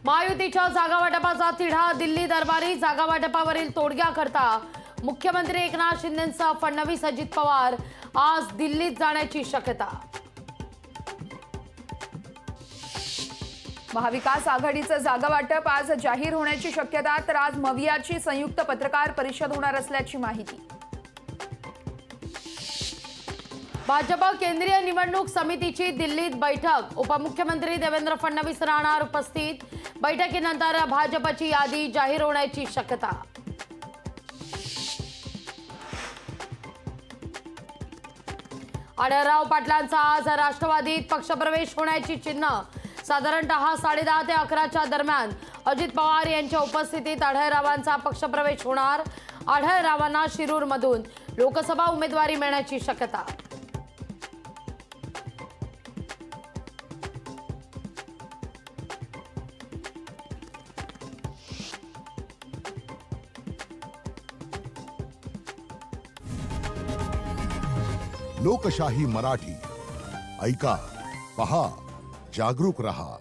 महायुतीच्या जागा वाटपाचा तिढा दिल्ली दरबारी जागा वाटपावरील तोडग्याकरता मुख्यमंत्री एकनाथ शिंदेंसह फडणवीस अजित पवार आज दिल्लीत जाण्याची शक्यता। महाविकास आघाडीचं जागा वाटप आज जाहीर होण्याची शक्यता, तर आज मवियाची संयुक्त पत्रकार परिषद होणार असल्याची माहिती। भाजप केंद्रीय निवडणूक समितीची दिल्लीत बैठक, उपमुख्यमंत्री देवेंद्र फडणवीस राहणार उपस्थित। बैठकीनंतर भाजपची यादी जाहीर होण्याची शक्यता। आढळराव पाटलांचा आज राष्ट्रवादीत पक्षप्रवेश होण्याची चिन्ह। साधारणतः 10:30 ते 11च्या दरम्यान अजित पवार यांच्या उपस्थितीत आढळरावांचा पक्षप्रवेश होणार। आढळरावांना शिरूरमधून लोकसभा उमेदवारी मिळण्याची शक्यता। लोकशाही मराठी ऐका, पहा, जागरूक रहा।